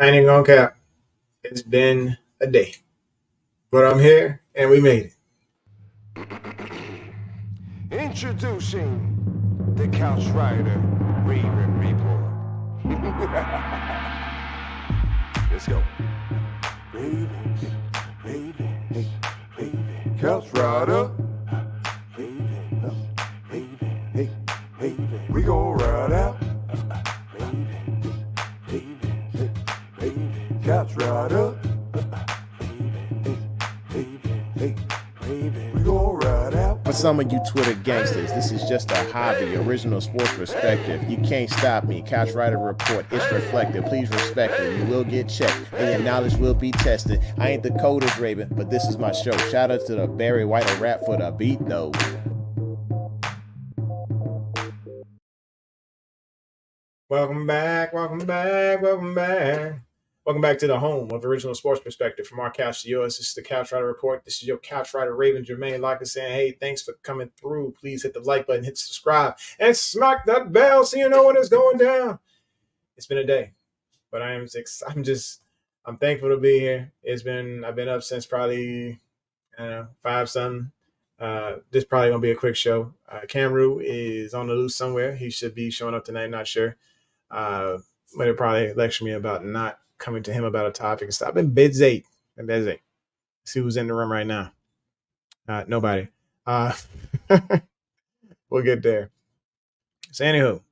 I ain't even gonna cap. It's been a day, but I'm here and we made it. Introducing the Couch Rider Raven Report. Let's go. Ravens, Ravens, Ravens. Couch Rider. Ravens, Ravens, hey, Ravens. We gon' ride out. Ravens, Ravens, hey, Ravens. Couch Rider. Ravens, Ravens, hey, Ravens. We gon' ride out. For some of you Twitter gangsters, this is just a hobby, original sports perspective. You can't stop me. Couch Rider Report, it's reflective. Please respect it. You will get checked, and your knowledge will be tested. I ain't the coldest Raven, but this is my show. Shout out to the Barry White of rap for the beat, though. Welcome back, welcome back, welcome back. Welcome back to the home of original sports perspective. From our couch to yours, this is the Couch Rider Report. This is your Couch Rider Raven Jermaine Locker saying, hey, thanks for coming through. Please hit the like button, hit subscribe, and smack that bell so you know when it's going down. It's been a day, but I'm thankful to be here. I've been up since probably, I don't know, 5 something. This probably gonna be a quick show. Camru is on the loose somewhere. He should be showing up tonight. Not sure. But he'll probably lecture me about not coming to him about a topic and stuff. I've been busy. See who's in the room right now. Nobody. Uh, we'll get there. So anywho,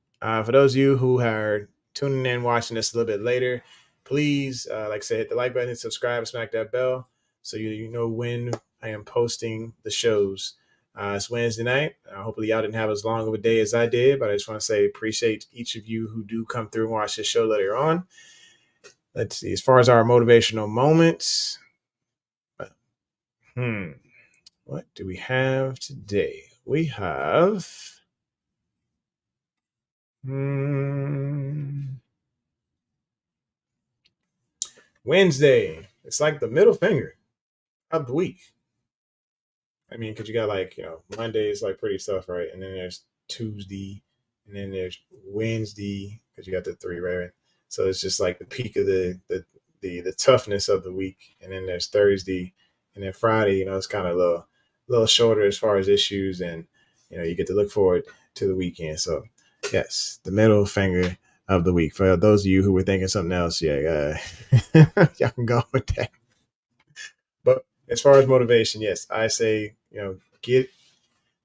for those of you who are tuning in, watching this a little bit later, please, like I said, hit the like button, subscribe, smack that bell so you know when I am posting the shows. It's Wednesday night. Hopefully y'all didn't have as long of a day as I did, but I just want to say appreciate each of you who do come through and watch this show later on. Let's see. As far as our motivational moments, what do we have today? We have Wednesday. It's like the middle finger of the week. I mean, because you got Monday is like pretty tough, right? And then there's Tuesday, and then there's Wednesday because you got the three, right? So it's just like the peak of the toughness of the week, and then there's Thursday, and then Friday. It's kind of a little shorter as far as issues, and you get to look forward to the weekend. So yes, the middle finger of the week. For those of you who were thinking something else, yeah, y'all can go with that. But as far as motivation, yes, I say,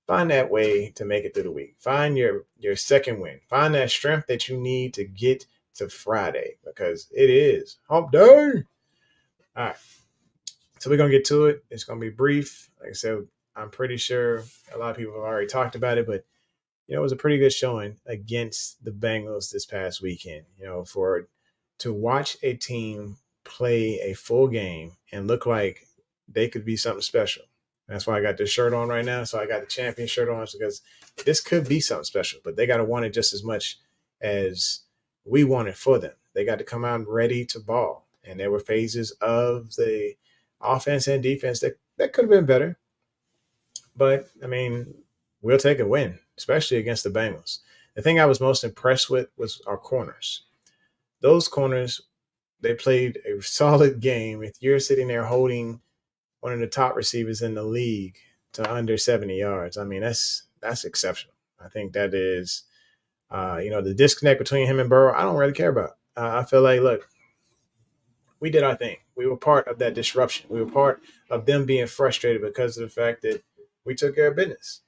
find that way to make it through the week. Find your second win. Find that strength that you need to get to Friday because it is hump day. All right. So we're going to get to it. It's going to be brief. Like I said, I'm pretty sure a lot of people have already talked about it, but it was a pretty good showing against the Bengals this past weekend. To watch a team play a full game and look like they could be something special. That's why I got this shirt on right now. So I got the champion shirt on because this could be something special, but they got to want it just as much as we want it for them. They got to come out ready to ball. And there were phases of the offense and defense that could have been better. But, I mean, we'll take a win, especially against the Bengals. The thing I was most impressed with was our corners. Those corners, they played a solid game. If you're sitting there holding one of the top receivers in the league to under 70 yards, I mean, that's exceptional. I think that is, the disconnect between him and Burrow, I don't really care about. I feel like, look, we did our thing. We were part of that disruption. We were part of them being frustrated because of the fact that we took care of business.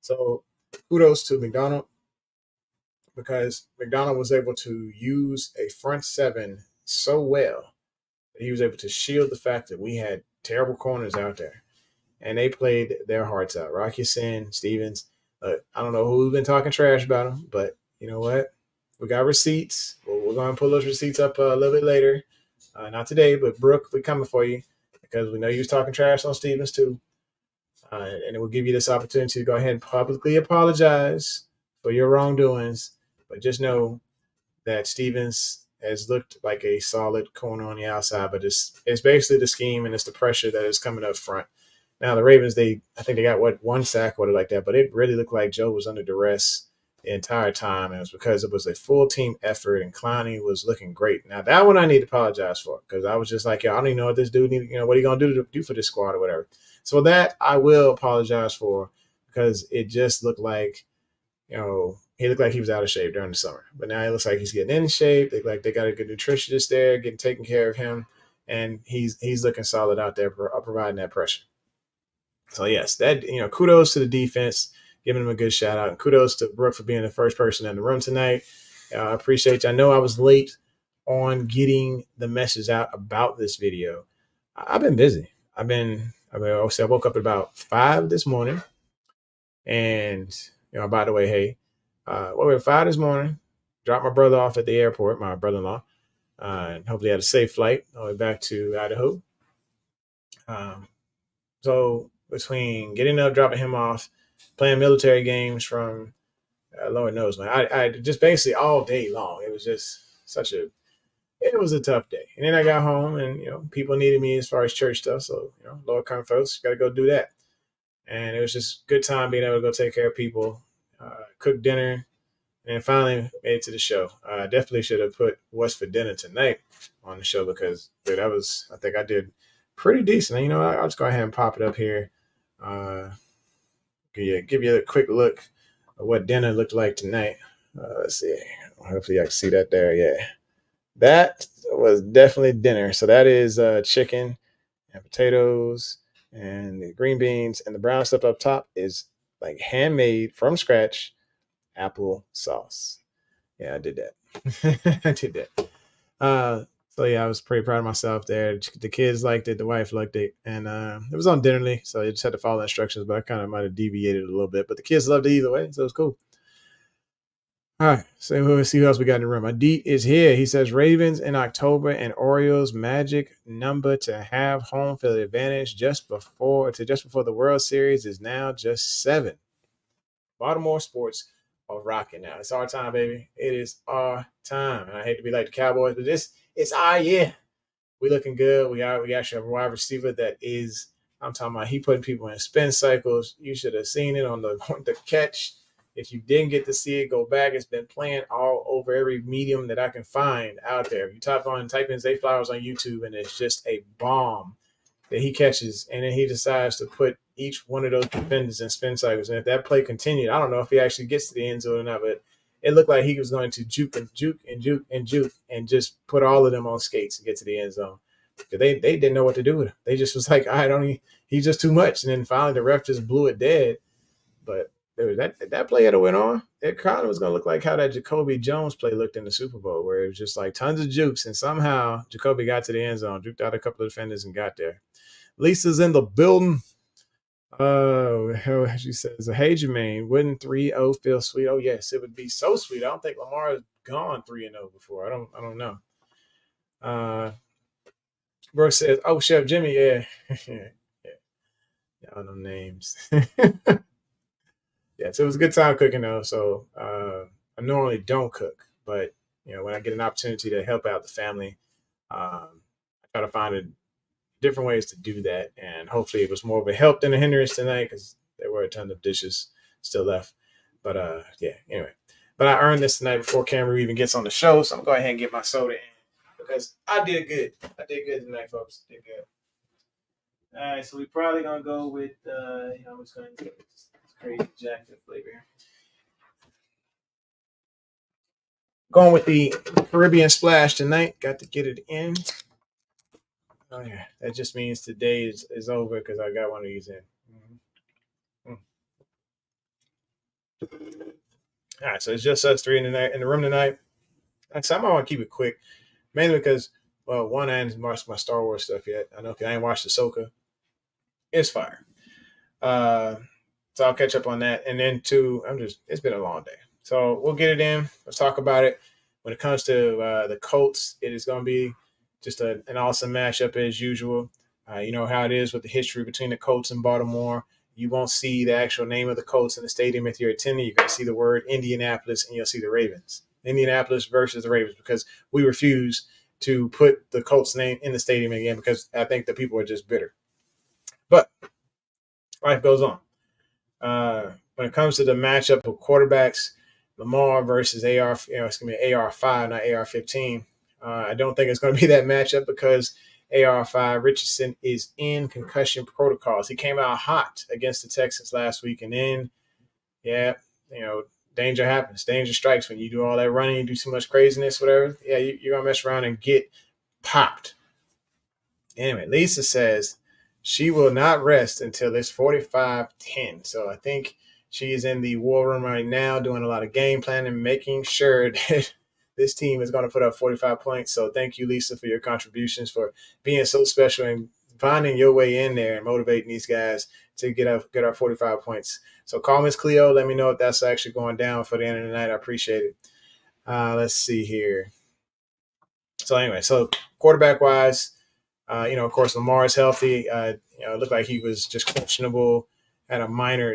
So kudos to McDonald because McDonald was able to use a front seven so well that he was able to shield the fact that we had terrible corners out there. And they played their hearts out. Rocky Sin, Stevens, I don't know who's been talking trash about them, but you know what? We got receipts. We're going to pull those receipts up a little bit later. Not today, but Brooke, we're coming for you because we know you was talking trash on Stevens too. And it will give you this opportunity to go ahead and publicly apologize for your wrongdoings. But just know that Stevens has looked like a solid corner on the outside, but it's basically the scheme and it's the pressure that is coming up front. Now the Ravens, I think they got one sack, like that, but it really looked like Joe was under duress the entire time. And it was because it was a full team effort and Clowney was looking great. Now that one I need to apologize for because I was just like, yo, I don't even know what this dude need, what are you gonna do for this squad or whatever. So that I will apologize for because it just looked like, he looked like he was out of shape during the summer. But now it looks like he's getting in shape. They got a good nutritionist there, getting taking care of him, and he's looking solid out there, providing that pressure. So yes, that kudos to the defense, giving him a good shout out, and kudos to Brooke for being the first person in the room tonight. I appreciate you. I know I was late on getting the message out about this video. I've been busy. I woke up at about 5 this morning, and by the way, hey, woke up at 5 this morning, dropped my brother off at the airport, my brother-in-law, and hopefully had a safe flight all the way back to Idaho. So between getting up, dropping him off, playing military games from Lord knows, man, I just basically all day long. It was just it was a tough day. And then I got home and people needed me as far as church stuff. So, Lord come folks, got to go do that. And it was just good time being able to go take care of people, cook dinner, and finally made it to the show. I definitely should have put What's for Dinner Tonight on the show because dude, I think I did pretty decent. I'll just go ahead and pop it up here. Uh, give you a quick look at what dinner looked like tonight. Let's see. Hopefully I can see that there. Yeah. That was definitely dinner. So that is chicken and potatoes and the green beans, and the brown stuff up top is like handmade from scratch apple sauce. Yeah, I did that. I did that. So yeah, I was pretty proud of myself there. The kids liked it, the wife liked it, and it was on Dinnerly, so you just had to follow the instructions. But I kind of might have deviated a little bit, but the kids loved it either way, so it was cool. All right, so let's see who else we got in the room. Adit is here. He says Ravens in October and Orioles magic number to have home field advantage just before the World Series is now just 7. Baltimore sports are rocking now. It's our time, baby. It is our time. And I hate to be like the Cowboys, but it's our year. We looking good. We actually have a wide receiver that is. I'm talking about he putting people in spin cycles. You should have seen it on the catch. If you didn't get to see it, go back. It's been playing all over every medium that I can find out there. If you type in Zay Flowers on YouTube, and it's just a bomb that he catches, and then he decides to put each one of those defenders in spin cycles. And if that play continued, I don't know if he actually gets to the end zone or not, but it looked like he was going to juke and juke and juke and juke and just put all of them on skates and get to the end zone. They didn't know what to do with him. They just was like, he's just too much. And then finally the ref just blew it dead. But that play had to went on. It kind of was going to look like how that Jacoby Jones play looked in the Super Bowl, where it was just like tons of jukes, and somehow Jacoby got to the end zone, juked out a couple of defenders, and got there. Lisa's in the building. She says, "Hey Jermaine, wouldn't 3-0 feel sweet?" Oh yes, it would be so sweet. I don't think Lamar has gone 3-0 before. I don't know. Brooke says, "Oh Chef Jimmy, yeah, yeah, y'all know names." Yeah, so it was a good time cooking though. So I normally don't cook, but when I get an opportunity to help out the family, I try to find different ways to do that. And hopefully it was more of a help than a hindrance tonight because there were a ton of dishes still left. But yeah, anyway. But I earned this tonight before Cameron even gets on the show. So I'm going to go ahead and get my soda in because I did good. I did good tonight, folks. Did good. All right, so we probably going to go with, I'm just going to get this crazy Jack flavor. Going with the Caribbean Splash tonight. Got to get it in. Oh yeah, that just means today is over because I got one of these in. All right, so it's just us three in the room tonight. Somehow I want to keep it quick, mainly because one, I haven't watched my Star Wars stuff yet. I know if I ain't watched Ahsoka, it's fire. So I'll catch up on that, and then two, it's been a long day, so we'll get it in. Let's talk about it. When it comes to the Colts, it is going to be just an awesome matchup as usual. You know how it is with the history between the Colts and Baltimore. You won't see the actual name of the Colts in the stadium if you're attending. You're going to see the word Indianapolis, and you'll see the Ravens. Indianapolis versus the Ravens, because we refuse to put the Colts name in the stadium again because I think the people are just bitter. But life goes on. When it comes to the matchup of quarterbacks, Lamar versus AR, it's gonna be AR5, not AR15. I don't think it's gonna be that matchup because AR5 Richardson is in concussion protocols. He came out hot against the Texans last week, and then yeah, you know, danger happens. Danger strikes when you do all that running, you do too much craziness, whatever. Yeah, you're gonna mess around and get popped. Anyway, Lisa says she will not rest until it's 45-10. So I think she is in the war room right now doing a lot of game planning, making sure that this team is going to put up 45 points. So thank you, Lisa, for your contributions, for being so special and finding your way in there and motivating these guys to get our 45 points. So call Miss Cleo. Let me know if that's actually going down for the end of the night. I appreciate it. Let's see here. So anyway, so quarterback wise, of course, Lamar is healthy. It looked like he was just questionable, had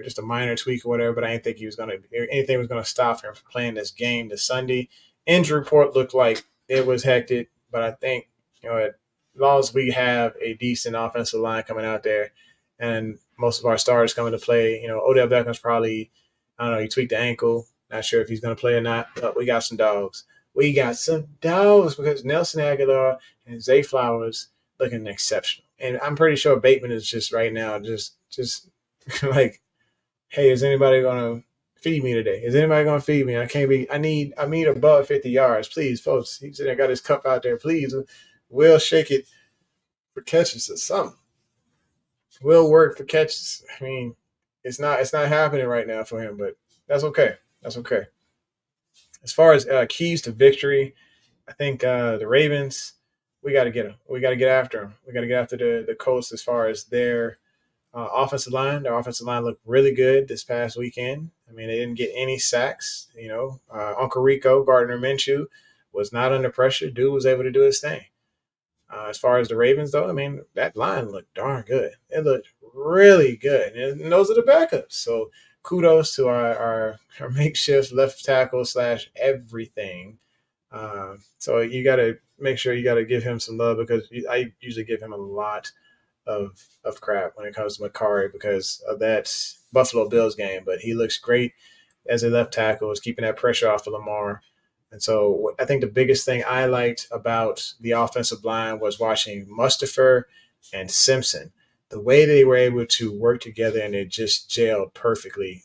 just a minor tweak or whatever. But I didn't think he was going to anything was going to stop him from playing this game this Sunday. Injury report looked like it was hectic, but I think as long as we have a decent offensive line coming out there, and most of our stars coming to play, Odell Beckham's probably, I don't know, he tweaked the ankle. Not sure if he's going to play or not, but we got some dogs. We got some dogs because Nelson Aguilar and Zay Flowers looking exceptional. And I'm pretty sure Bateman is just right now just like, hey, is anybody gonna feed me today? Is anybody gonna feed me? I need above 50 yards, please, folks. He said I got his cup out there, please. We'll shake it for catches or something. Will work for catches. I mean, it's not happening right now for him, but that's okay. That's okay. As far as keys to victory, I think the Ravens, we got to get them. We got to get after them. We got to get after the Colts as far as their offensive line. Their offensive line looked really good this past weekend. I mean, they didn't get any sacks. Uncle Rico, Gardner Minshew, was not under pressure. Dude was able to do his thing. As far as the Ravens, though, I mean, that line looked darn good. It looked really good. And those are the backups. So kudos to our makeshift left tackle / everything. So you got to make sure you got to give him some love because I usually give him a lot of crap when it comes to Makari because of that Buffalo Bills game. But he looks great as a left tackle, is keeping that pressure off of Lamar. And so I think the biggest thing I liked about the offensive line was watching Mustafa and Simpson. The way they were able to work together and it just gelled perfectly.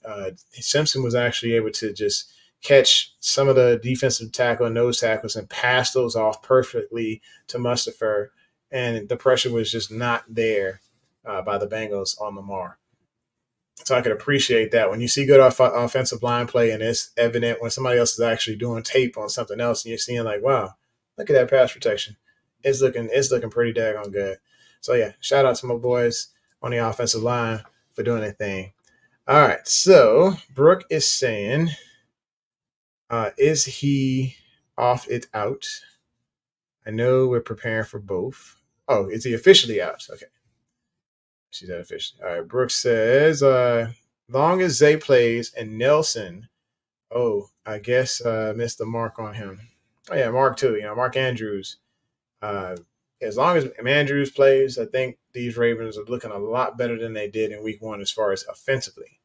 Simpson was actually able to just catch some of the defensive tackle and nose tackles and pass those off perfectly to Mustafa. And the pressure was just not there by the Bengals on Lamar. So I could appreciate that. When you see good offensive line play and it's evident when somebody else is actually doing tape on something else and you're seeing like, wow, look at that pass protection. It's looking pretty daggone good. So yeah, shout out to my boys on the offensive line for doing their thing. All right. So Brooke is saying, is he off it out? I know we're preparing for both. Oh, is he officially out? Okay. She's at officially. All right. Brooke says, long as Zay plays and Nelson, I guess missed the mark on him. Oh yeah, Mark too. Mark Andrews. Uh, as long as Andrews plays, I think these Ravens are looking a lot better than they did in Week 1 as far as offensively.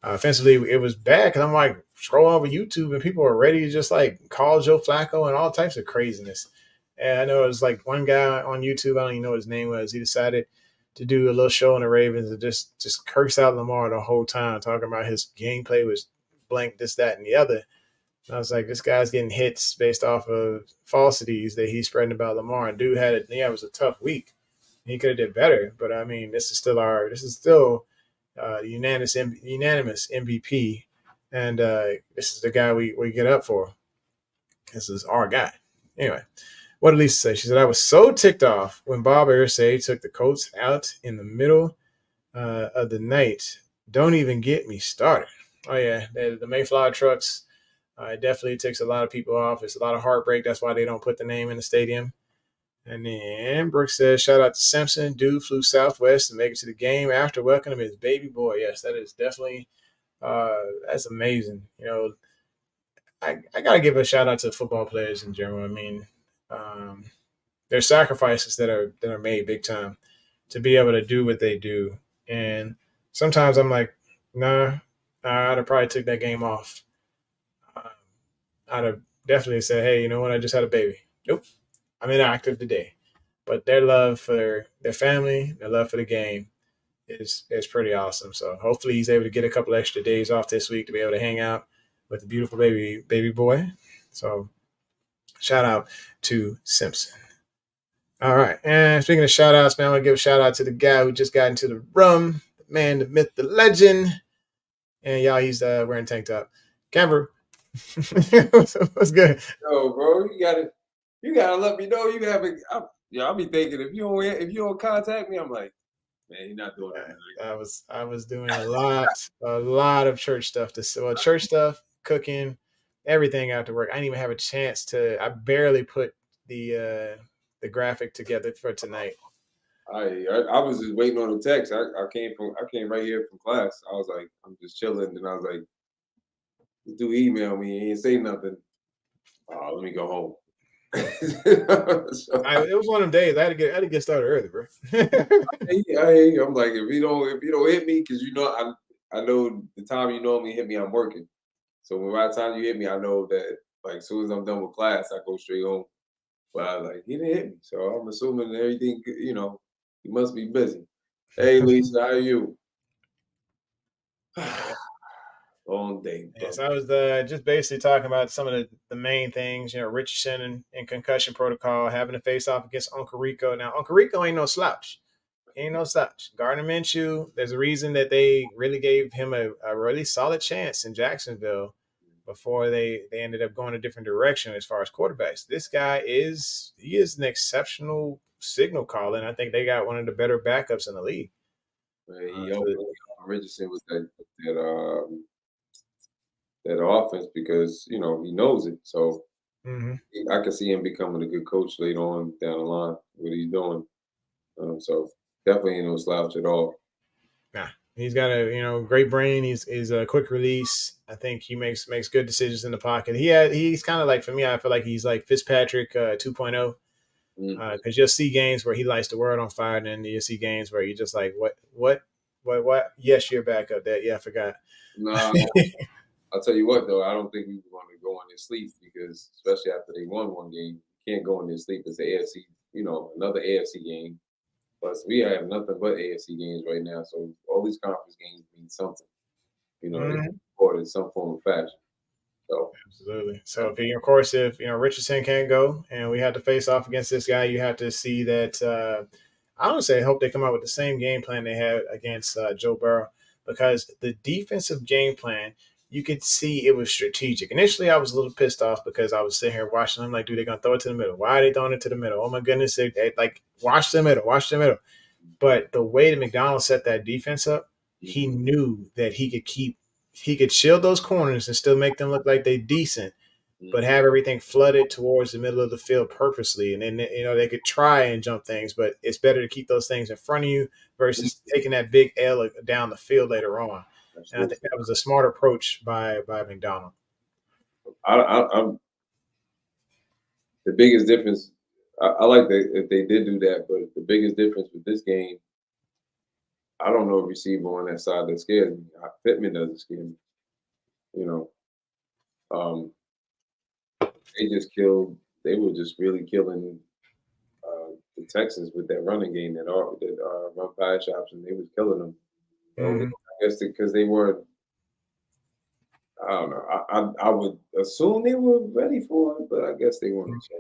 Offensively, it was bad because I'm like scrolling over YouTube and people are ready to just like call Joe Flacco and all types of craziness. And I know it was like one guy on YouTube, I don't even know what his name was. He decided to do a little show on the Ravens and just curse out Lamar the whole time, talking about his gameplay was blank, this, that, and the other. And I was like, this guy's getting hits based off of falsities that he's spreading about Lamar. And dude it was a tough week. He could have did better, but I mean, this is still unanimous MVP, and this is the guy we get up for. This is our guy. Anyway, what did Lisa say? She said, I was so ticked off when Bob Irsay took the Colts out in the middle of the night. Don't even get me started. Oh, yeah, the Mayflower trucks. It definitely takes a lot of people off. It's a lot of heartbreak. That's why they don't put the name in the stadium. And then Brooke says, shout out to Simpson. Dude flew Southwest to make it to the game after welcoming his baby boy. Yes, that is definitely that's amazing. I got to give a shout out to football players in general. I mean, there's sacrifices that are made big time to be able to do what they do. And sometimes I'm like, nah, I'd have probably took that game off. I'd have definitely said, hey, you know what? I just had a baby. Nope, I'm inactive today. But their love for their family, their love for the game is pretty awesome. So hopefully he's able to get a couple extra days off this week to be able to hang out with the beautiful baby boy. So shout out to Simpson. All right. And speaking of shout outs, man, I want to give a shout out to the guy who just got into the room, the man, the myth, the legend. And y'all, he's wearing tank top. Camber, what's good? Yo, bro, you gotta let me know you haven't. I'll be thinking if you don't contact me, I'm like, man, you're not doing nothing tonight. I was doing a lot of church stuff. Church stuff, cooking, everything after work. I didn't even have a chance to. I barely put the graphic together for tonight. I was just waiting on the text. I came right here from class. I was like, I'm just chilling, and I was like, this dude emailed me. He didn't say nothing. Oh, let me go home. So, It was one of them days. I had to get started early, bro. I'm like, if you don't hit me, because I know the time you normally hit me, I'm working. So by the time you hit me, I know that like as soon as I'm done with class, I go straight home. But I was like, he didn't hit me, so I'm assuming everything. He must be busy. Hey, Lisa, how are you? Long day, Yeah, brother. so I was just basically talking about some of the main things, Richardson and concussion protocol, having to face off against Uncle Rico. Now, Uncle Rico ain't no slouch. He ain't no slouch. Gardner Minshew, there's a reason that they really gave him a really solid chance in Jacksonville before they ended up going a different direction as far as quarterbacks. This guy is an exceptional signal caller, and I think they got one of the better backups in the league. Man, he So, helped Richardson with that offense because he knows it. So mhm. I can see him becoming a good coach later on down the line. What he's doing. So definitely ain't no slouch at all. Nah, he's got a great brain. He's a quick release. I think he makes good decisions in the pocket. He's kind of like, for me, I feel like he's like Fitzpatrick 2.0, Mhm. because you'll see games where he lights the world on fire, and then you'll see games where you're just like, what? Yes, you're back up there. Yeah, I forgot. Nah, I'll tell you what though, I don't think we want to go on their sleep because especially after they won one game, you can't go on their sleep. It's the AFC, another AFC game. Plus, we have nothing but AFC games right now, so all these conference games mean something. They Mhm. support in some form or fashion. So, Absolutely. So, of course, if Richardson can't go, and we had to face off against this guy, you have to see that. I don't say hope they come out with the same game plan they had against Joe Burrow, because the defensive game plan, you could see it was strategic. Initially, I was a little pissed off because I was sitting here watching them like, dude, they're gonna throw it to the middle. Why are they throwing it to the middle? Oh my goodness, like watch the middle, watch the middle. But the way that McDonald set that defense up, he mhm, knew that he could shield those corners and still make them look like they decent, but mhm. have everything flooded towards the middle of the field purposely. And then they could try and jump things, but it's better to keep those things in front of you versus taking that big L down the field later on. And I think Absolutely. that was a smart approach by McDonald. I'm the biggest difference. I like that if they did do that, but the biggest difference with this game, I don't know a receiver on that side that scares me. Pittman doesn't scare me. You know, um, they just killed. They were just really killing the Texans with that running game that run pass option. They was killing them. So Mm-hmm. I guess because they weren't. I don't know. I would assume they were ready for it, but I guess they weren't. So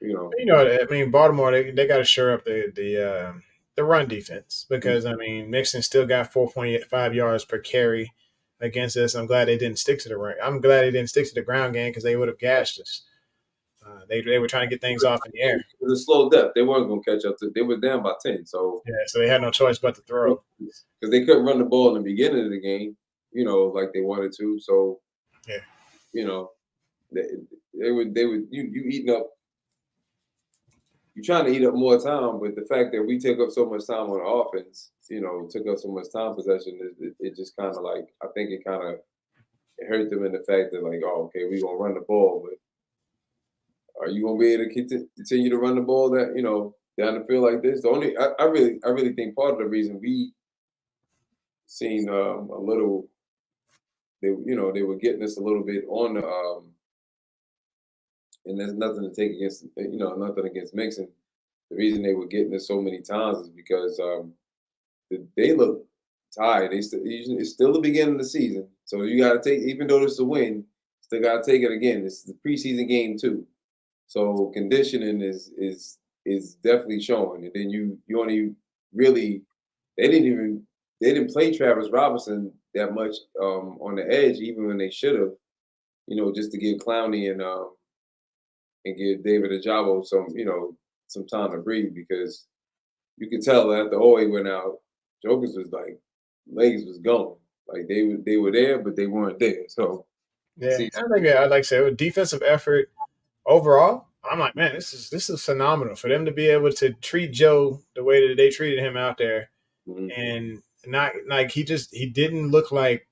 you know, I mean, Baltimore, they got to shore up the run defense, because I mean, Mixon still got 4.85 yards per carry against us. I'm glad they didn't stick to the run. I'm glad they didn't stick to the ground game, because they would have gashed us. They were trying to get things off in the air. it was a slow death. They weren't going to catch up to. They were down by 10. So Yeah, so they had no choice but to throw. because they couldn't run the ball in the beginning of the game, like they wanted to. So Yeah. you know, they, they would you eating up. You're trying to eat up more time, but the fact that we took up so much time on offense, took up so much time possession, it just kind of like I think it kind of it hurt them in the fact that like, oh, okay, we're gonna run the ball, but are you gonna be able to continue to run the ball down the field like this? The only I really think part of the reason we seen a little they were getting us a little bit on and there's nothing to take against nothing against Mixon. The reason they were getting it so many times is because they look tired. It's still the beginning of the season, so you got to take, even though it's a win, still got to take it again. It's the preseason game too, so conditioning is definitely showing. And then you only really they didn't even they didn't play Travis Robinson that much on the edge, even when they should have. Just to give Clowney and give David Ajabo some time to breathe, because you could tell after Owe went out, Jokers was like legs was going. Like they were there, but they weren't there. So Yeah, see, I think I like to say with defensive effort overall, I'm like, man, this is phenomenal for them to be able to treat Joe the way that they treated him out there, mhm, and not like he didn't look like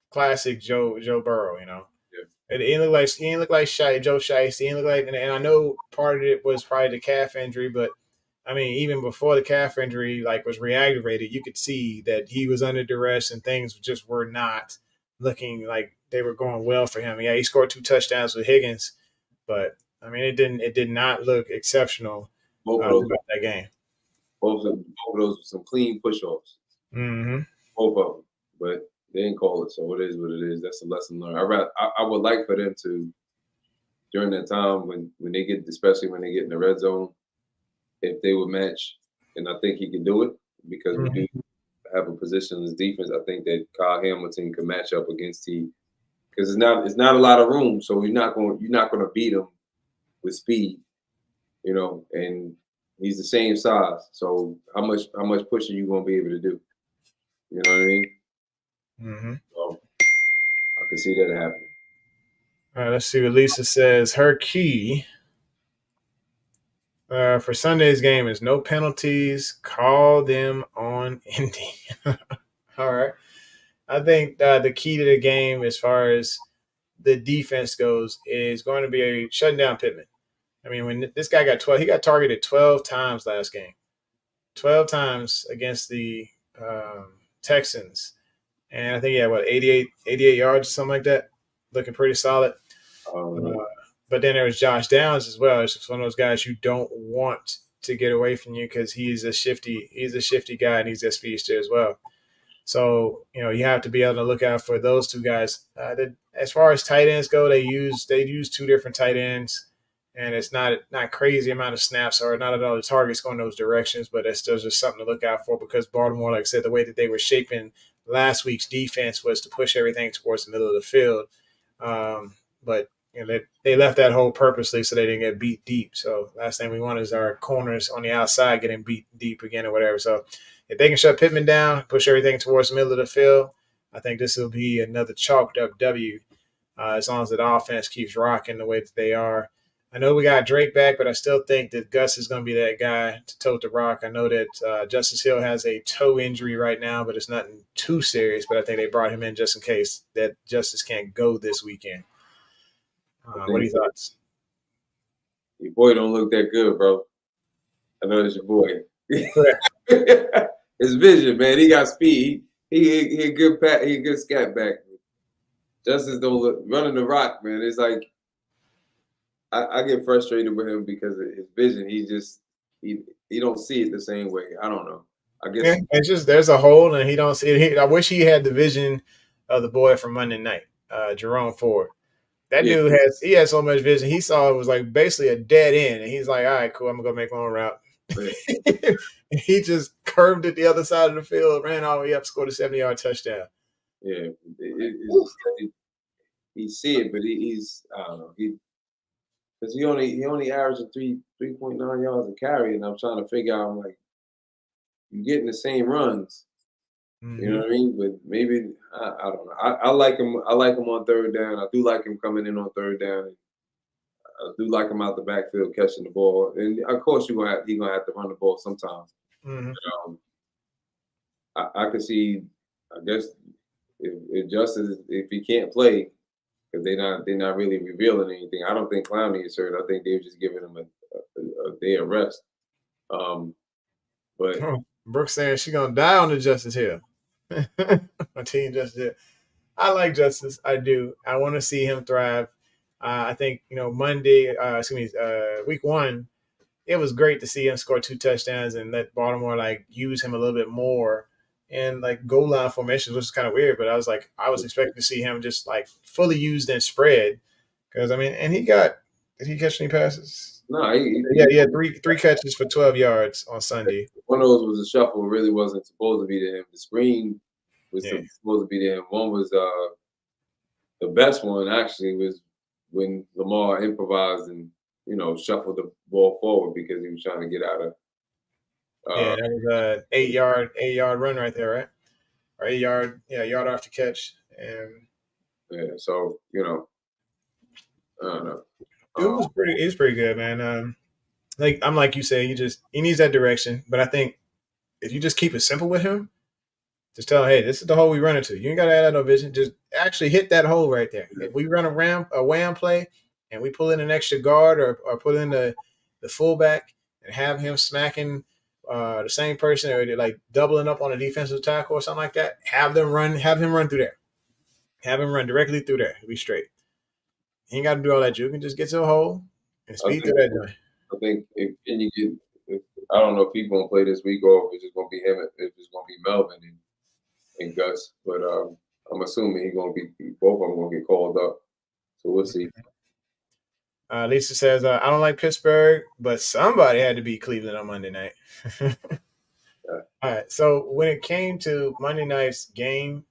classic Joe Burrow, yeah, It didn't look like Joe Shiesty. He didn't look like, and I know part of it was probably the calf injury, but I mean, even before the calf injury, like was reactivated, you could see that he was under duress and things just were not looking like they were going well for him. Yeah, he scored 2 touchdowns with Higgins, but I mean, it did not look exceptional both of those, throughout that game. both of those were some clean push-offs, Mm-hmm. both of them. But they didn't call it, so it is what it is. That's a lesson learned. I would like for them to, during that time when they get, especially when they get in the red zone, if they would match, and I think he can do it because we do Mm-hmm. have a positionless defense. I think that Kyle Hamilton can match up against T, because it's not a lot of room, so you're not going to beat him with speed, and he's the same size. So how much push are you going to be able to do? You know what I mean? Mm-hmm. So I can see that happening. All right, let's see what Lisa says. Her key for Sunday's game is no penalties. Call them on Indy. All right. I think the key to the game, as far as the defense goes, is going to be shutting down Pittman. I mean, when this guy got 12, he got targeted 12 times last game, 12 times against the Texans. And I think he had, 88 yards or something like that, looking pretty solid. Uh, Um, but then there was Josh Downs as well. It's just one of those guys you don't want to get away from you because he's a shifty guy and he's a speedster as well. So you have to be able to look out for those two guys. As far as tight ends go, they use 2 different tight ends, and it's not crazy amount of snaps or not at all the targets going those directions, but it's still just something to look out for because Baltimore, like I said, the way that they were shaping last week's defense was to push everything towards the middle of the field. But they left that hole purposely so they didn't get beat deep. So last thing we want is our corners on the outside getting beat deep again or whatever. So if they can shut Pittman down, push everything towards the middle of the field, I think this will be another chalked up W as long as the offense keeps rocking the way that they are. I know we got Drake back, but I still think that Gus is going to be that guy to tote the rock. I know that Justice Hill has a toe injury right now, but it's nothing too serious. But I think they brought him in just in case that Justice can't go this weekend. I What are think your thoughts? your boy don't look that good, bro. I know it's your boy. Correct. His vision, man. He got speed. He a good pat. He a good scat back. Justice don't look running the rock, man. It's like I get frustrated with him because of his vision. He don't see it the same way. I don't know. I Yeah, guess it's just there's a hole and he don't see it. I wish he had the vision of the boy from Monday night, Jerome Ford. That yeah, dude he had so much vision. He saw it was like basically a dead end, and he's like, "All right, cool. I'm gonna go make my own route." yeah, And he just curved it the other side of the field, ran all the way up, scored a 70-yard touchdown. yeah. Woo. He see it, but he's I don't know. Because he only averaging 3.9 yards a carry, and I'm trying to figure out. I'm like, you getting the same runs. You know Mm-hmm. what I mean? But maybe I don't know. I like him. I like him on third down. I do like him coming in on third down. I do like him out the backfield catching the ball. And of course, he's gonna have to run the ball sometimes. Mm-hmm. Um, I could see. I guess if Justice, if he can't play, because they're not really revealing anything. I don't think Clowney is hurt. I think they're just giving him a day of rest. Um, but Oh, Brooks saying she gonna die on the Justice Hill. My team Justice Hill. I like Justice. I do. I want to see him thrive. I think Monday, excuse me, week one, it was great to see him score 2 touchdowns and let Baltimore like use him a little bit more and like goal line formations, which is kind of weird. But I was expecting to see him just like fully used and spread because I mean, and he got did he catch any passes? No, Yeah, he had three catches for 12 yards on Sunday. one of those was a shuffle. Really wasn't supposed to be to him. The screen was Yeah, supposed to be to him. One was the best one actually was when Lamar improvised and shuffled the ball forward because he was trying to get out of. yeah, Uh, that was a 8 yard run right there, right? Or 8 yard, yeah, yard off the catch, and yeah, so I don't know. Um, it was pretty good, man. Like I'm like you say, he needs that direction, but I think if you just keep it simple with him, just tell him, hey, this is the hole we run into. You ain't got to add no vision. Just actually hit that hole right there. If we run a wham play and we pull in an extra guard or put in the fullback and have him smacking the same person or they're like doubling up on a defensive tackle or something like that, have him run through there. Have him run directly through there. He'll be straight. He ain't got to do all that juke. He can just get to a hole and I speed through think that joint. I think if can you get. If, I don't know if he's gonna play this week or if it's just gonna be him. If it's gonna be Melvin and Gus, but I'm assuming he's gonna be both of them gonna get called up. So we'll see. Lisa says, I don't like Pittsburgh, but somebody had to beat Cleveland on Monday night. Yeah. All right. So when it came to Monday night's game,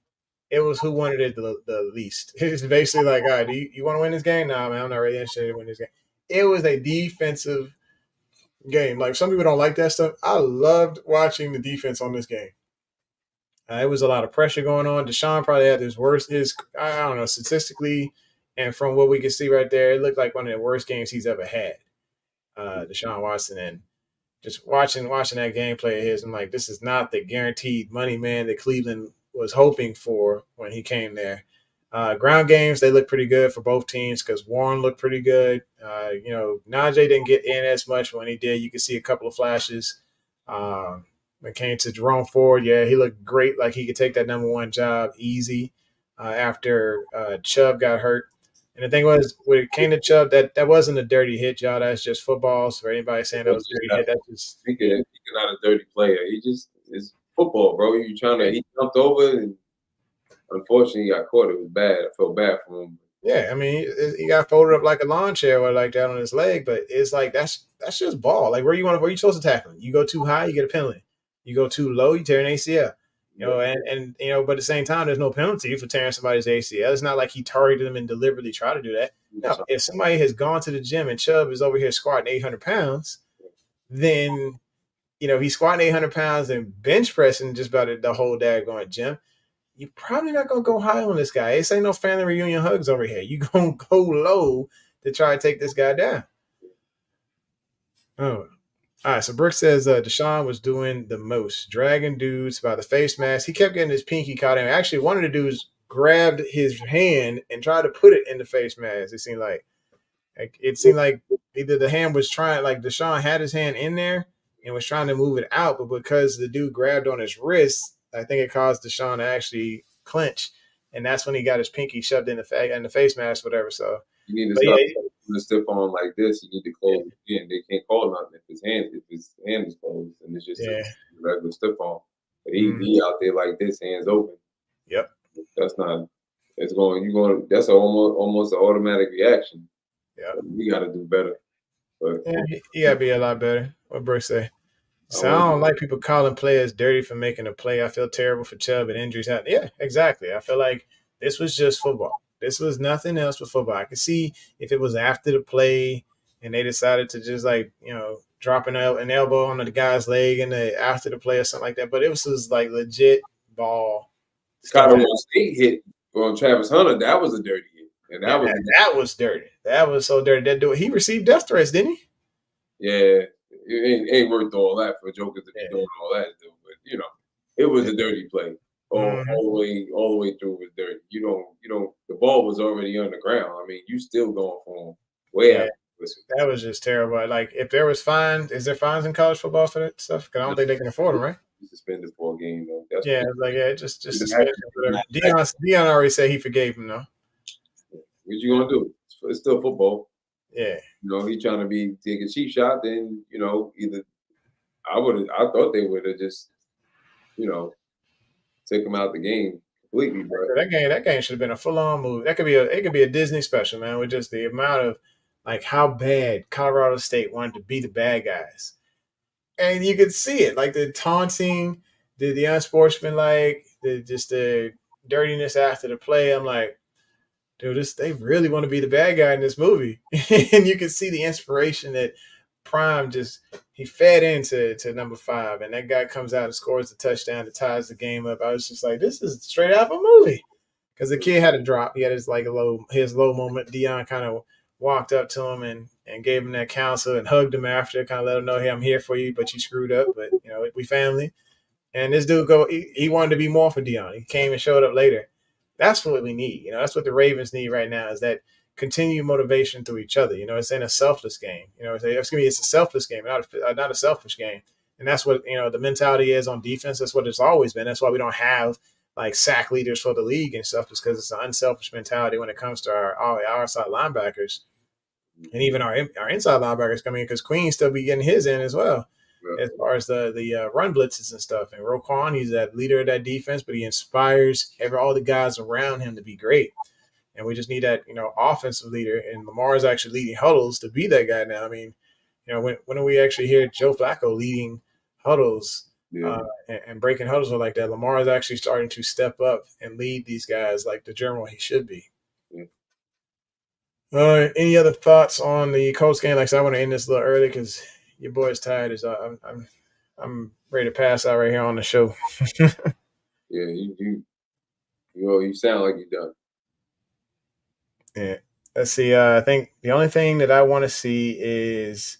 it was who wanted it the least. It's basically like, all right, you want to win this game? No, man, I'm not really interested in winning this game. It was a defensive game. Like some people don't like that stuff. I loved watching the defense on this game. It was a lot of pressure going on. Deshaun probably had his I don't know statistically, and from what we can see right there, it looked like one of the worst games he's ever had. Deshaun Watson, and just watching that gameplay of his, I'm like, this is not the guaranteed money man that Cleveland was hoping for when he came there. Ground games, they look pretty good for both teams because Warren looked pretty good. Najee didn't get in as much when he did. You could see a couple of flashes. When it came to Jerome Ford, yeah, he looked great. Like he could take that number one job easy after Chubb got hurt. And the thing was, when it came to Chubb, that wasn't a dirty hit, y'all. That's just football. So for anybody saying that was a dirty hit, that's just He's not a dirty player. He just is football, bro. You trying to he jumped over and unfortunately he got caught. It was bad. I felt bad for him. yeah. I mean, he got folded up like a lawn chair or like that on his leg, but it's like that's just ball. Like where you supposed to tackle him? You go too high, you get a penalty. You go too low, you tear an ACL. And but at the same time, there's no penalty for tearing somebody's ACL. It's not like he targeted them and deliberately tried to do that. No, if somebody has gone to the gym and Chubb is over here squatting 800 pounds, then he's squatting 800 pounds and bench pressing just about the whole daggone gym. You're probably not gonna go high on this guy. This ain't no family reunion hugs over here. You gonna go low to try to take this guy down. Oh, all right, so Brooks says Deshaun was doing the most, dragging dudes by the face mask. He kept getting his pinky caught in. Actually, one of the dudes grabbed his hand and tried to put it in the face mask. It seemed like either the hand was trying, like Deshaun had his hand in there and was trying to move it out, but because the dude grabbed on his wrist, I think it caused Deshaun to actually clench, and that's when he got his pinky shoved in the face mask, whatever. So, You need to but stop yeah, putting the stiff arm like this. You need to close it in. They can't call nothing if his hand is closed and it's just a yeah, regular stiff arm. But mm, he out there like this, hands open. yep, That's not. It's going. You going. That's almost an automatic reaction. yep. We got to do better. But Yeah, he gotta be a lot better. What Brooks say? I So I want don't like people calling players dirty for making a play. I feel terrible for Chubb and injuries happen. Yeah, exactly. I feel like this was just football. This was nothing else but football. I could see if it was after the play and they decided to just like drop an elbow on the guy's leg and after the play or something like that. But it was just like legit ball stuff. Colorado State hit on Travis Hunter. That was a dirty hit, and Yeah, that was dirty. That was so dirty. He received death threats, didn't he? yeah. It ain't worth all that for Joker to be Yeah. doing all that. But it was Yeah. a dirty play. Mhm. All the way through was dirty. You don't. The ball was already on the ground. I mean, you still going for him way Yeah. after. Listen, That was just terrible. Like, if there was fines, is there fines in college football for that stuff? Because I don't think they can afford them, right? you suspended for a game though. That's Yeah, what it's like just you suspension. Whatever. Dion already said he forgave him, though. what you gonna do? it's still football. Yeah. You know, he's trying to take a cheap shot. Then either I thought they would have just you know took him out the game completely, but That game should have been a full on movie. It could be a Disney special, man, with just the amount of like how bad Colorado State wanted to be the bad guys. And you could see it, like the taunting, the unsportsmanlike, the dirtiness after the play. I'm like, dude, they really want to be the bad guy in this movie. And you can see the inspiration that Prime just he fed into number 5, and that guy comes out and scores the touchdown that ties the game up. I was just like, this is straight out of a movie. Because the kid had a drop. He had his low moment. Dion kind of walked up to him and gave him that counsel and hugged him after, kind of let him know, hey, I'm here for you, but you screwed up. But we family. And this dude he wanted to be more for Dion. He came and showed up later. That's what we need. That's what the Ravens need right now is that continued motivation through each other. It's in a selfless game. It's a selfless game, not a selfish game. And that's what, the mentality is on defense. That's what it's always been. That's why we don't have like sack leaders for the league and stuff, is because it's an unselfish mentality when it comes to our outside linebackers and even our inside linebackers coming in, because Queen still be getting his in as well as far as the run blitzes and stuff. And Roquan, he's that leader of that defense, but he inspires all the guys around him to be great. And we just need that, offensive leader. And Lamar is actually leading huddles to be that guy now. I mean, when do we actually hear Joe Flacco leading huddles and breaking huddles like that? Lamar is actually starting to step up and lead these guys like the general he should be. Any other thoughts on the Colts game? Like I said, I want to end this a little early because your boy's tired. I'm ready to pass out right here on the show. Yeah, you sound like you're done. Yeah. Let's see. I think the only thing that I want to see is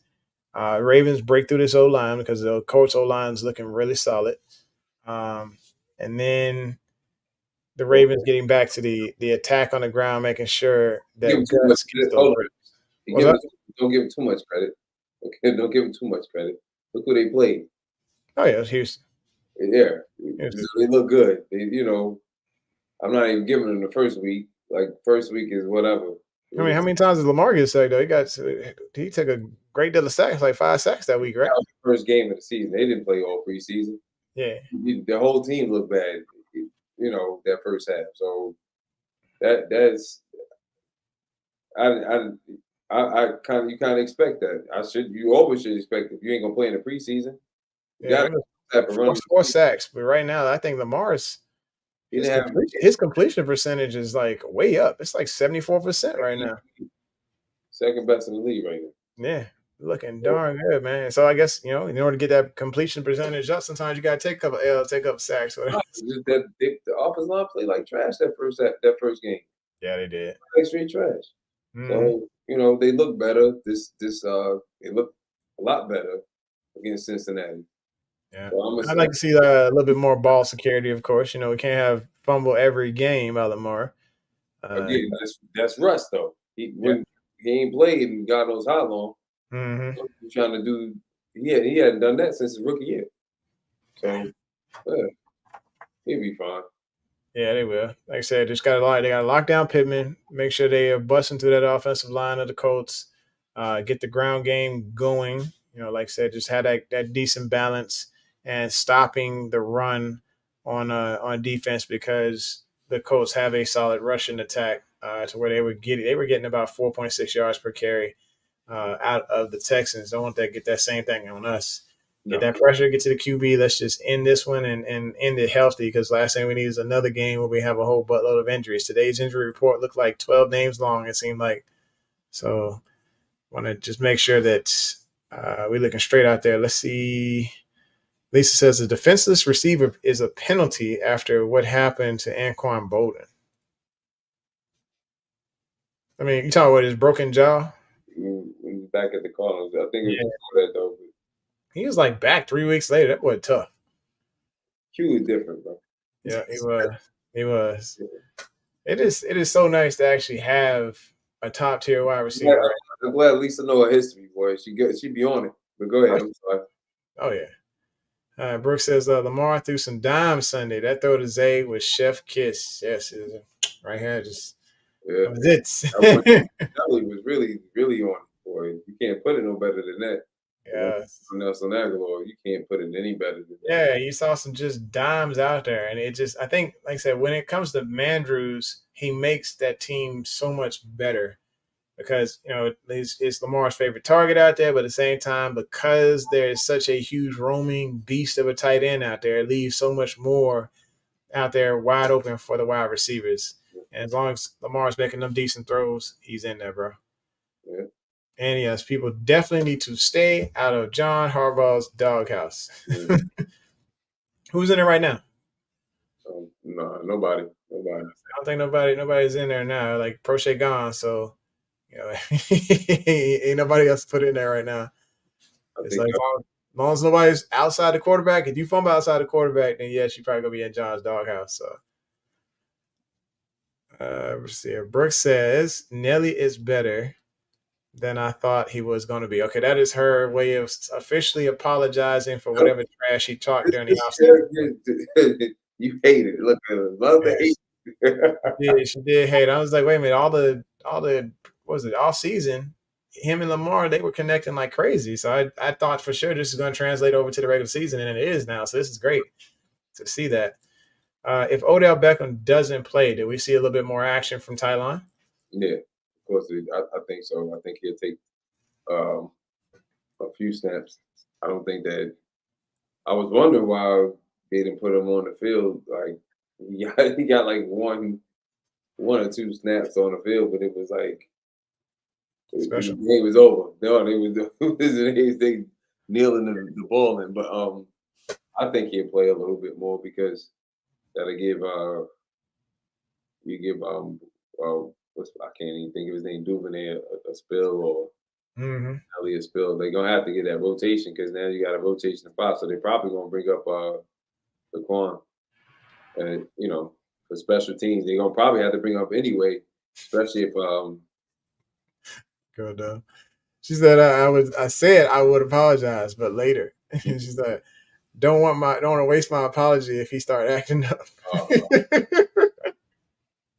Ravens break through this O line, because the Colts O line is looking really solid. And then the Ravens getting back to the attack on the ground, making sure Give that him too much Gus gets credit. those Hold on. reps. What's that? Don't give him too much credit. Okay, don't give him too much credit. Look who they played. Oh yeah, it's Houston. Yeah, Houston. they look good. I'm not even giving them the first week. Like first week is whatever. I mean, how many times did Lamar get sacked though? He took a great deal of sacks, like 5 sacks that week, right? That was the first game of the season. They didn't play all preseason. Yeah. The whole team looked bad. That first half. So that's I kind of you kind of expect that. You always should expect if you ain't gonna play in the preseason. You Yeah, got to run. 4 sacks, but right now I think Lamar's He didn't have his completion percentage is like way up. It's like 74% right now. second best in the league right now. Yeah, looking darn good, man. So I guess in order to get that completion percentage up, sometimes you gotta take a couple L's, take up sacks. Just that the offensive line played like trash that first game. Yeah, they did. Like straight trash. Mm-hmm. So they look better. They look a lot better against Cincinnati. Yeah, So I'd like to see a little bit more ball security. Of course, we can't have fumble every game out of Lamar. Again, that's Russ though. When he ain't played in God knows how long. Mm-hmm. He's trying to do. He hadn't done that since his rookie year. So he'll be fine. Yeah, they will. Like I said, they got to lock down Pittman, make sure they are busting through that offensive line of the Colts, get the ground game going. Like I said, just have that decent balance and stopping the run on defense, because the Colts have a solid rushing attack to where they were getting about 4.6 yards per carry out of the Texans. Don't want that get that same thing on us. Get that pressure, get to the QB. Let's just end this one and end it healthy, because last thing we need is another game where we have a whole buttload of injuries. Today's injury report looked like 12 names long, it seemed like. So want to just make sure that we're looking straight out there. Let's see. Lisa says the defenseless receiver is a penalty after what happened to Anquan Bolden. I mean, you talking about his broken jaw? He's back at the Cardinals. I think it was that though. He was like back 3 weeks later. That boy tough. Q is different, bro. Yeah, he was. He was. It is so nice to actually have a top tier wide receiver. I'm glad Lisa know her history, boy. She be on it. But go ahead. I'm sorry. Oh yeah. Brooks says Lamar threw some dimes Sunday. That throw to Zay was chef kiss. Yes, right here. Just Yeah, That was it. that one Nelly was really, really on it, boy. You can't put it no better than that. Yes. Nelson Aguilar, you can't put it any better than that. Yeah, you saw some just dimes out there, and it just I think, like I said, when it comes to Mandrews, he makes that team so much better because it's Lamar's favorite target out there, but at the same time, because there's such a huge roaming beast of a tight end out there, it leaves so much more out there wide open for the wide receivers. And as long as Lamar's making them decent throws, he's in there, bro. Yeah. And yes, people definitely need to stay out of John Harbaugh's doghouse. Mm. Who's in there right now? No, nobody. I don't think nobody's in there now. Like Prochet gone, so ain't nobody else to put in there right now. I It's think like as long as nobody's outside the quarterback, if you fumble outside the quarterback, then yes, you probably gonna be in John's doghouse. So let's see here. Brooke says Nelly is better than I thought he was going to be. Okay, that is her way of officially apologizing for whatever trash she talked during the offseason. you hate it. Look at it. Love to hate. She did hate. I was like, wait a minute, all the what was it, off season, him and Lamar, they were connecting like crazy. So I thought for sure this is going to translate over to the regular season, and it is now. So this is great to see that. If Odell Beckham doesn't play, do we see a little bit more action from Tylan? Yeah, of course. I think so. I think he'll take a few snaps. I don't think that. I was wondering why they didn't put him on the field. Like he got like one or two snaps on the field, but it was like Special. the game was over. No, they kneeling the ball in. But I think he'll play a little bit more because that'll give you give I can't even think of his name, Duvernay a spill or Mm-hmm. Elliott spill. They're gonna have to get that rotation because now you got a rotation of five, so they're probably gonna bring up Laquan. And for special teams, they're gonna probably have to bring up anyway, especially if Good. She said I said I would apologize, but later. She said, don't want to waste my apology if he start acting up.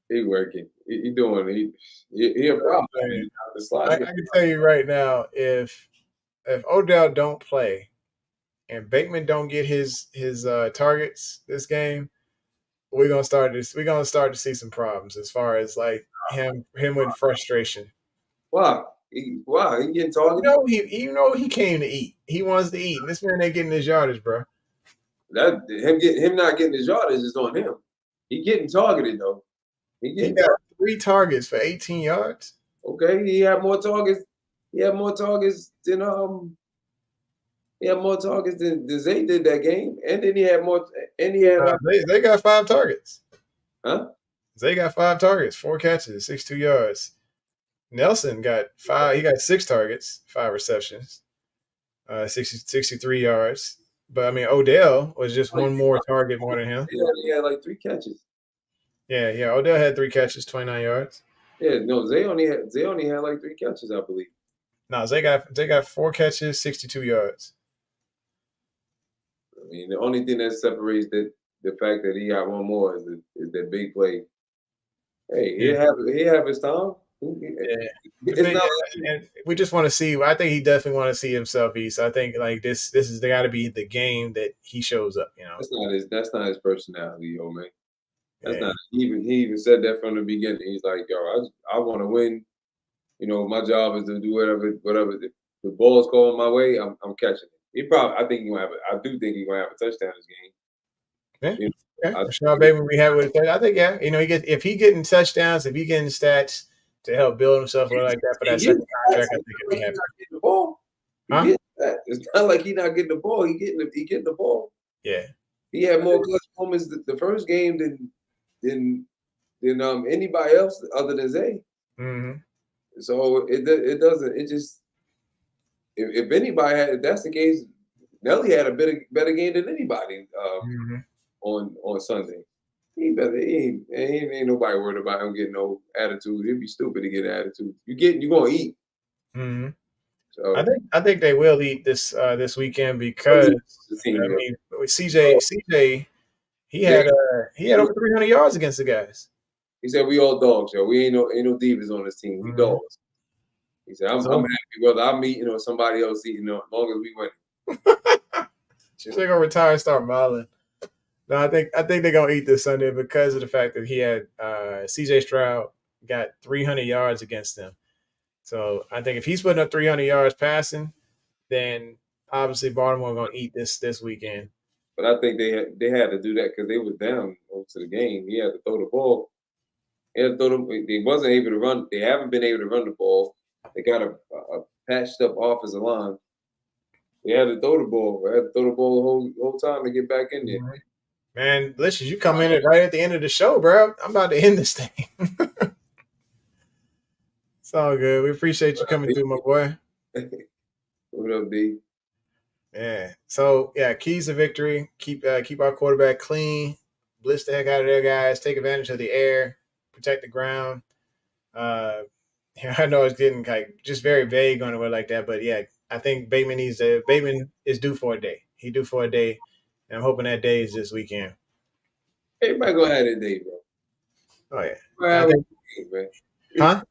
he working. He doing he a problem. I can tell you right now, if Odell don't play and Bateman don't get his targets this game, we're gonna start to see some problems as far as like him with frustration. Why? Why? He getting targeted? He came to eat. He wants to eat. And this man ain't getting his yardage, bro. That him not getting his yardage is on him. He getting targeted though. He got 3 targets for 18 yards. Okay, he had more targets. He had more targets than Zay did that game, and then he had more. And he had they got 5 targets. huh? They got 5 targets, 4 catches, 62 yards. Nelson got 5. He got 6 targets, 5 receptions, 63 yards. But I mean, Odell was just one more target more than him. He had like 3 catches. Yeah. Odell had 3 catches, 29 yards. Yeah, no, Zay only had like 3 catches, I believe. No, they got 4 catches, 62 yards. I mean, the only thing that separates the fact that he got one more is that big play. Hey, he have his time. Yeah. It's not and we just want to see. I think he definitely want to see himself eat. So I think like this is got to be the game that he shows up. that's not his personality, yo, man. That's Yeah. not he even said that from the beginning. He's like, yo, I want to win. My job is to do whatever the ball's going my way. I'm catching it. I think I do think he's gonna have a touchdown this game. Yeah. Rashad Bateman, we have with it. I think if he getting touchdowns, if he getting stats to help build himself like that for that second contract, I think he'll be happy. The ball. Huh? It's not like he's not getting the ball. He getting the ball. Yeah. He had more clutch moments the first game than anybody else other than Zay. Mm-hmm. So it doesn't. It just if anybody had, if that's the case, Nelly had a better game than anybody on Sunday. He ain't nobody worried about him getting no attitude. It'd be stupid to get an attitude. You gonna eat. Mm-hmm. So I think they will eat this weekend because CJ he had over 300 yards against the guys. He said, "We all dogs, yo. We ain't no divas on this team. We dogs." He said, "I'm So- happy whether I'm eating or somebody else eating, as long as we win." She's gonna retire and start modeling. No, I think they're gonna eat this Sunday because of the fact that he had CJ Stroud got 300 yards against them. So I think if he's putting up 300 yards passing, then obviously Baltimore gonna eat this weekend. But I think they had to do that because they was down to the game. He had to throw the ball. He had to throw them. They wasn't able to run. They haven't been able to run the ball. They got a patched up offensive line. They had to throw the ball. They had to throw the ball the whole time to get back in there. Man, listen, you come in it right at the end of the show, bro. I'm about to end this thing. It's all good. We appreciate you coming through, my boy. What up, D? Yeah. So yeah, keys to victory. Keep our quarterback clean. Blitz the heck out of their guys. Take advantage of the air. Protect the ground. I know it's getting like just very vague on it like that, but yeah, I think Bateman is due for a day. He due for a day, and I'm hoping that day is this weekend. Everybody gonna have that day, bro. Oh yeah. Everybody have a good game, man. Huh?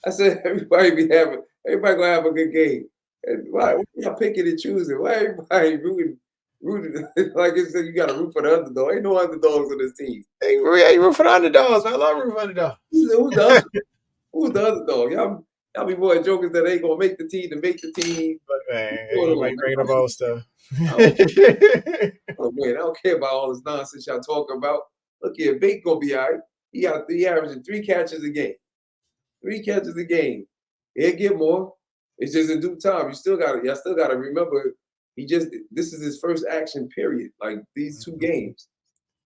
I said everybody gonna have a good game. And why y'all picking and choosing? Why everybody rooting like it said you gotta root for the underdog? Ain't no underdogs on this team. Hey, root for the underdogs, man. I love root for underdogs. Who's the underdog? Y'all be more jokers that ain't gonna make the team to make the team. But man, you might bring up all stuff. Oh man, I don't care about all this nonsense y'all talking about. Look here, Bake gonna be all right. He averaging 3 catches a game. 3 catches a game. He'll get more. It's just in due time. Y'all still gotta remember this is his first action period. Like these 2 games.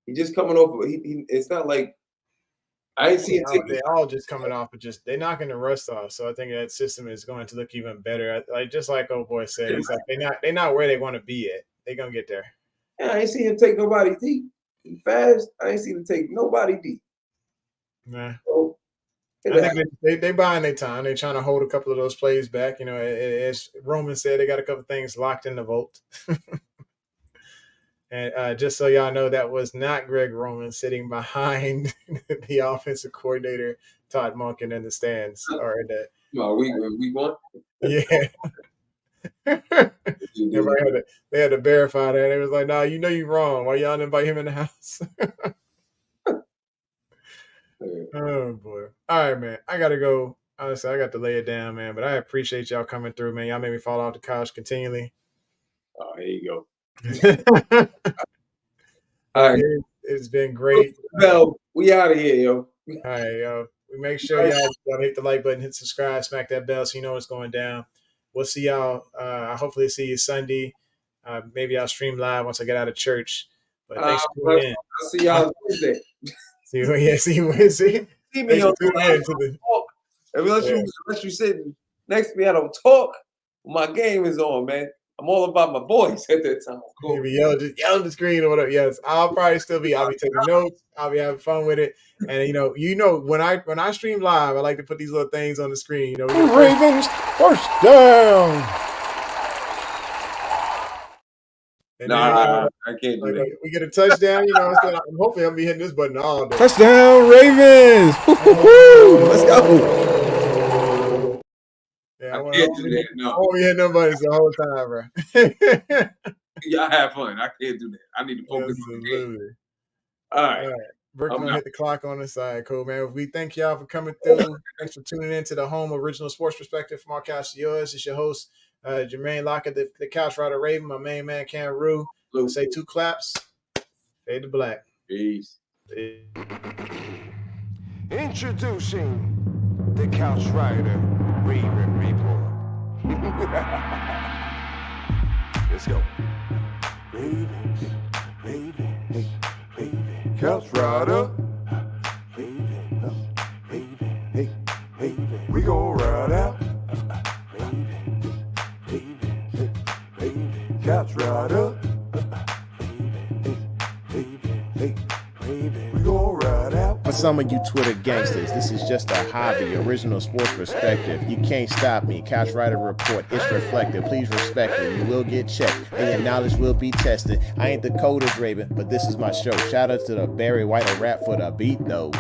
He just coming off it's not like I ain't seen they all just coming off, but just they're knocking the rust off. So I think that system is going to look even better. Like just like old boy said, he's like they're not where they want to be at. They're gonna get there. Yeah, I ain't seen him take nobody deep. He fast. I ain't seen him take nobody deep. Nah. So, I think they buying their time. They're trying to hold a couple of those plays back. You know, as Roman said, they got a couple of things locked in the vault. And just so y'all know, that was not Greg Roman sitting behind the offensive coordinator, Todd Monken, in the stands. Or in the, no, we won. Yeah. They had to verify that. It was like, nah, you know you're wrong. Why y'all didn't invite him in the house? Oh, boy. All right, man. I got to go. Honestly, I got to lay it down, man. But I appreciate y'all coming through, man. Y'all made me fall off the couch continually. Oh, here you go. All right. It's been great. Well, we out of here, yo. All right, yo. We make sure y'all hit the like button, hit subscribe, smack that bell so you know what's going down. We'll see y'all. I hopefully see you Sunday. Maybe I'll stream live once I get out of church. But thanks for tuning in. I'll see y'all Wednesday. See you Wednesday. See me on unless you sitting next to me, I don't talk. My game is on, man. I'm all about my boys at that time. Cool. Maybe yell at the screen or whatever. Yes, I'll probably still be. I'll be taking notes. I'll be having fun with it. And you know, when I stream live, I like to put these little things on the screen. You know, Ravens first down. I can't do that. We get a touchdown. You know, hopefully I'll be hitting this button all day. Touchdown, Ravens! Let's go. Yeah, I can't do that. No. I won't be hitting them buttons the whole time, bro. Y'all have fun. I can't do that. I need to focus on the game. All right. We're going to hit the clock on the side. Cool, man. We thank y'all for coming through. Thanks for tuning in to the home original sports perspective from our couch to yours. It's your host, Jermaine Lockett, the Couch Rider Raven, my main man, Cam Rue. Say 2 claps. Fade to black. Peace. Introducing the Couch Rider Raven Report. Let's go. Ravens, Ravens, Ravens. Couch Rider. Ravens, Ravens, hey, Ravens. We gon' ride out. Ravens, Ravens, hey, Ravens. Couch Rider. We gon' ride out. For some of you Twitter gangsters, this is just a hobby, original sports perspective. You can't stop me. Couch Rider Report, it's reflective. Please respect it. You will get checked, and your knowledge will be tested. I ain't the coldest Raven, but this is my show. Shout out to the Barry White rap for the beat, though.